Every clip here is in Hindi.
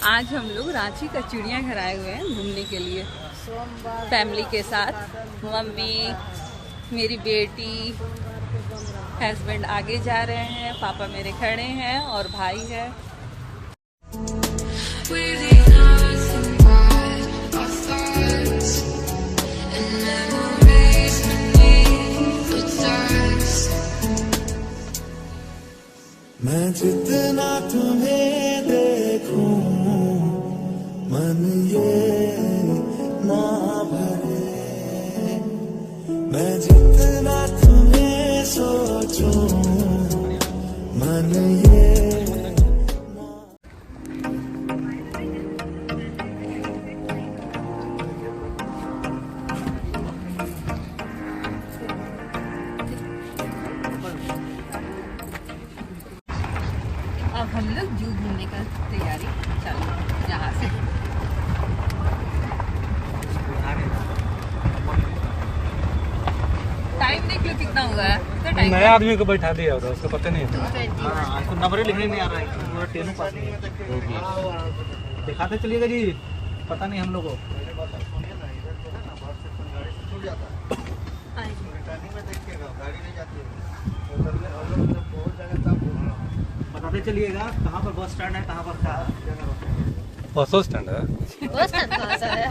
आज हम लोग रांची का चिड़ियाघर आए हुए हैं घूमने के लिए फैमिली के साथ। मम्मी, मेरी बेटी, हस्बैंड आगे जा रहे हैं, पापा मेरे खड़े हैं और भाई है। मैं जितना तुम्हें देखूं मन ये ना भरे, मैं जितना तुम्हें सोचूं मन ये अब हम लोग जू घूमने का तैयारी चालू है यहाँ से। टाइम देख लो कितना हुआ है। नया आदमी को बैठा दिया होगा, उसको पता नहीं था। इसको नंबर लिखने नहीं आ रहा है, पूरा टेन पास नहीं है। दिखाते चलिएगा जी, पता नहीं हम लोग को। बताते चलिएगा कहाँ पर बस स्टैंड है, कहाँ पर क्या है। बस स्टैंड है। बस स्टैंड कहाँ सा है?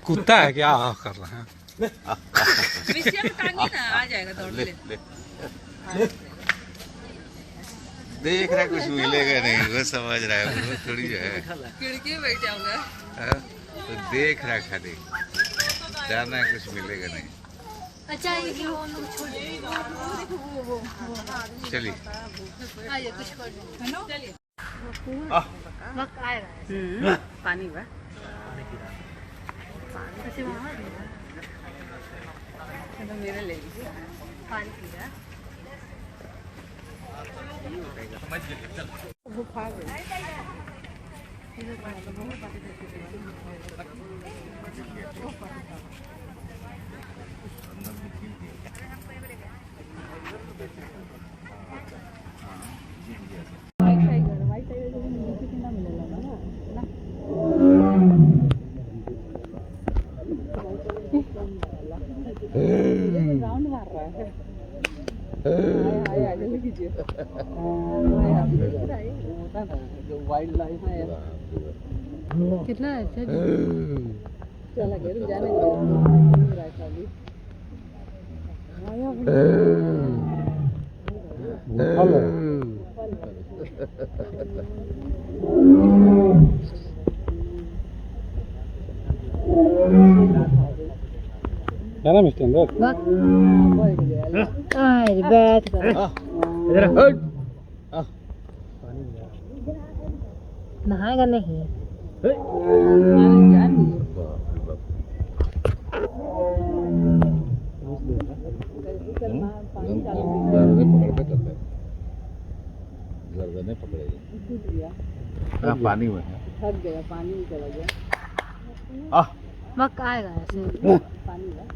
कुत्ता है क्या कर रहा है? आ जाएगा दौड़ ले। देख रहा है कुछ मिलेगा नहीं, वो समझ रहा है, वो थोड़ी जो है खिड़की में बैठ जाऊंगा। तो देख रहा है खाली, जाना है कुछ मिलेगा नहीं। अच्छा ये कि वो लोग छोड़ चलिए आइए कुछ कर दो चलिए वक्त आएगा। पानी बा ऐसे वहाँ चलो मेरे ले लीजिए। पानी पी रहा राउंड मार रहा है। जो वाइल्ड लाइफ है कितना अच्छा चला गया जाने क्या नाम है अंदर? बैठ कर नहाएगा नहीं। पानी में थक गया, पानी में चला गया। वक्त आएगा ऐसे पानी है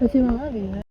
ऐसे वहाँ भी है।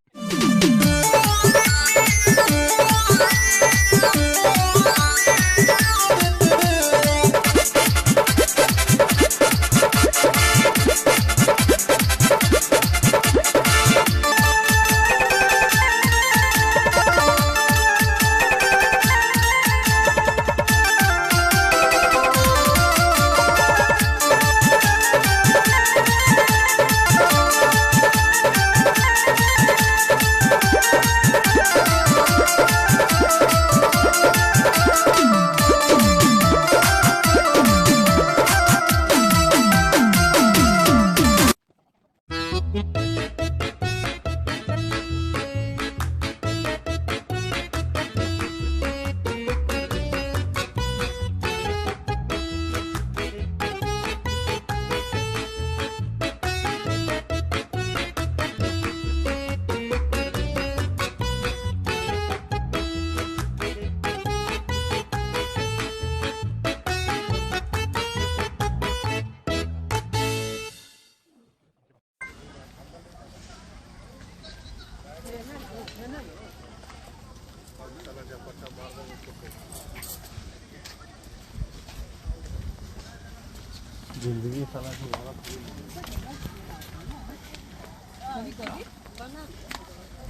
जिंदगी साला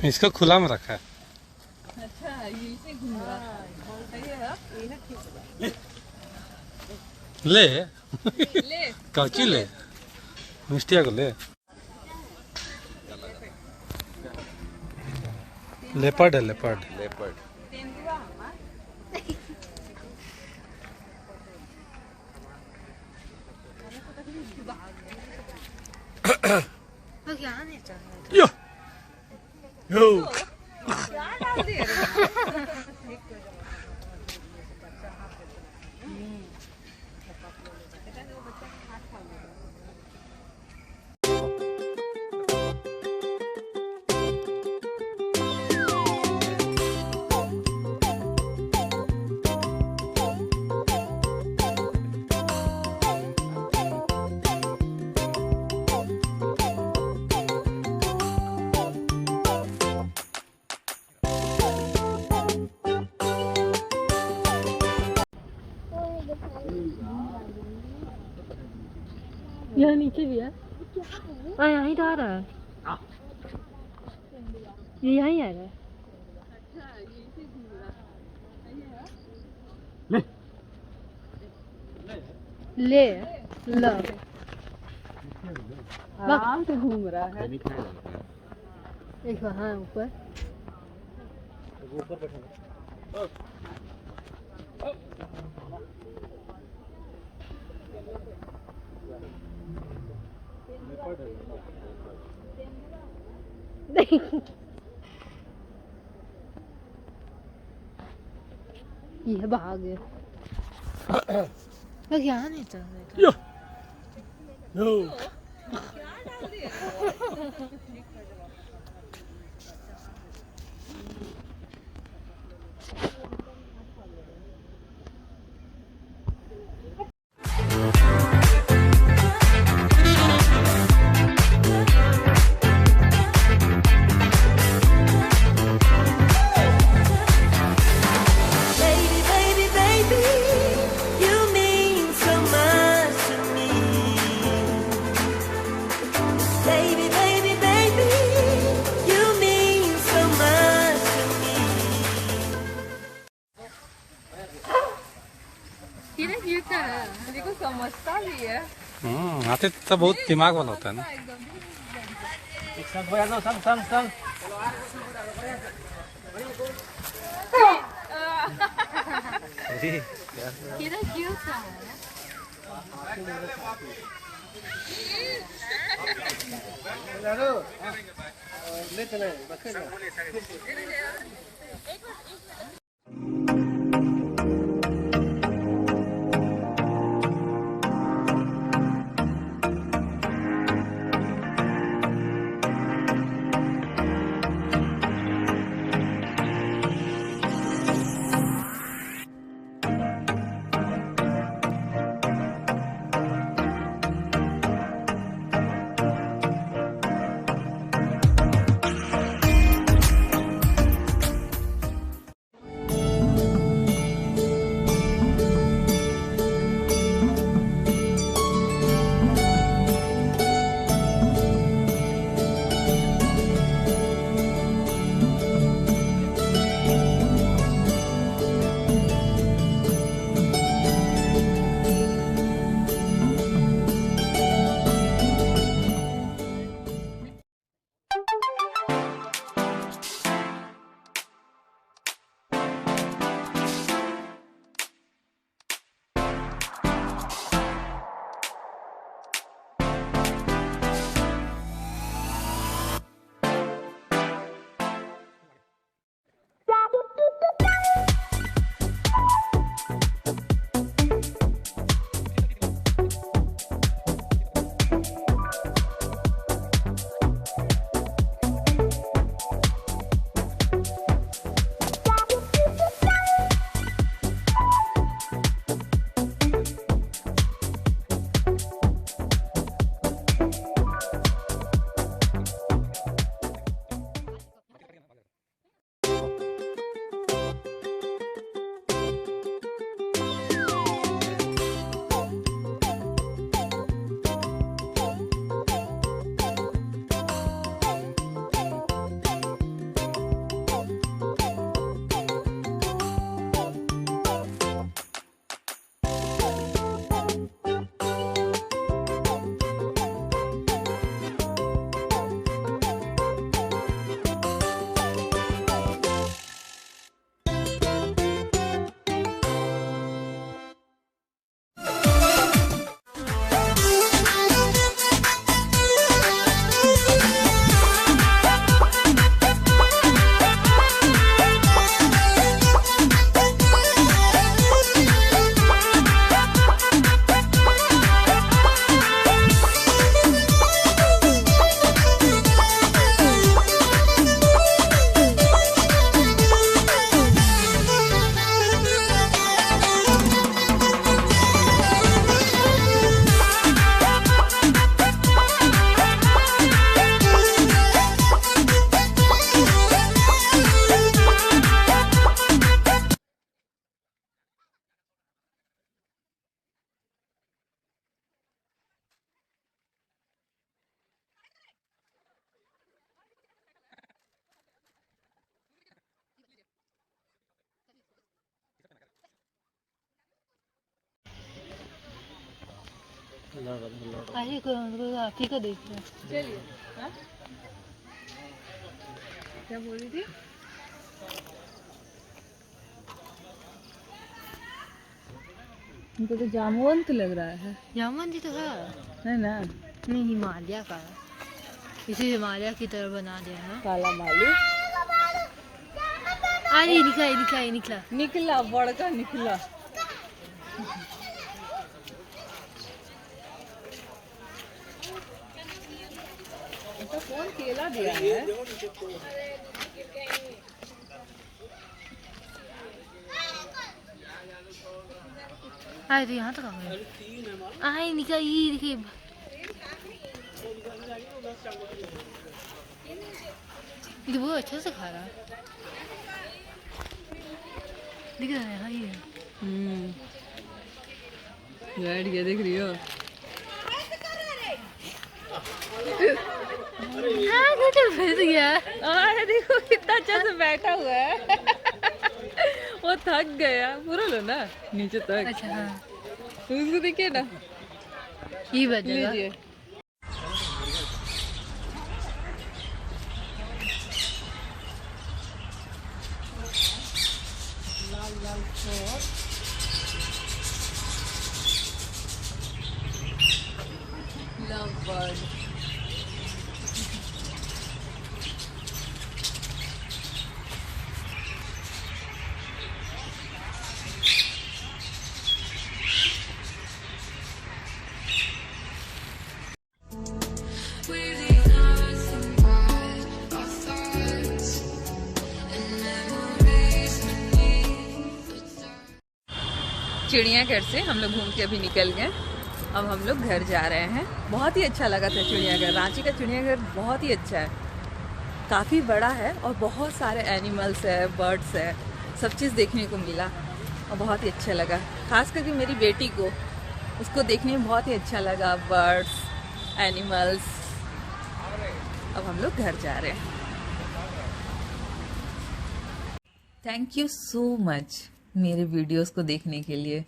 इसको खुला में रखा है। अच्छा यही से घूम रहा है। ले ले कौची ले मिस्टिया को ले। लेपर्ड है लेपर्ड। तेंदुआ हमार तो क्या नहीं चाहिए यो यो क्या डाल दिया यहाँ नीचे भी है। हाँ यहीं तो आ रहा है। ये यहीं आ रहा है। ले लो आराम से घूम रहा है। एक हाँ ऊपर नहीं ये भाग गया। तो क्या नहीं चाहिए यो यो Baby, baby, baby, you mean so much to me. Baby, baby, baby, you mean so much to me. किधर गिरता है देखो समझता भी है। आते तो बहुत दिमाग वाला होता है ना। एक साथ बजा दो संग संग संग। किधर गिरता है अरे कोई हाथी को देख रहा है। चलिए। हाँ? क्या बोल रही थी? उनको तो जामुन तो लग रहा है जामुन जी तो है ना? नहीं, हिमालय का है। इसे हिमालय की तरह बना दिया है। काला मालू अरे निकला। निकला, बड़का निकला। तो कौन केला दिया है? अरे यहाँ तक आ गए। आई निकला, ये देखिए। ये बहुत अच्छा से खा रहा है। दिख रहा है, हाँ ये है। बैठ गया, देख रही हो? हाँ तो फंस गया। अरे देखो कितना अच्छा से बैठा हुआ है। वो थक गया, पूरा लो ना नीचे तक। अच्छा हाँ, उसको देखिए ना। ये बजेगा। लीजिए। Love bird. चिड़ियाघर से हम लोग घूम के अभी निकल गए। अब हम लोग घर जा रहे हैं। बहुत ही अच्छा लगा था चिड़ियाघर। रांची का चिड़ियाघर बहुत ही अच्छा है, काफ़ी बड़ा है और बहुत सारे एनिमल्स है, बर्ड्स है, सब चीज़ देखने को मिला और बहुत ही अच्छा लगा। खास करके मेरी बेटी को, उसको देखने में बहुत ही अच्छा लगा, बर्ड्स, एनिमल्स। अब हम लोग घर जा रहे हैं। थैंक यू सो मच मेरे वीडियोस को देखने के लिए।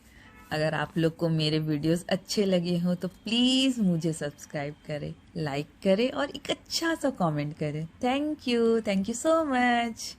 अगर आप लोग को मेरे वीडियोस अच्छे लगे हो तो प्लीज़ मुझे सब्सक्राइब करें, लाइक करें और एक अच्छा सा कमेंट करें। Thank you so much.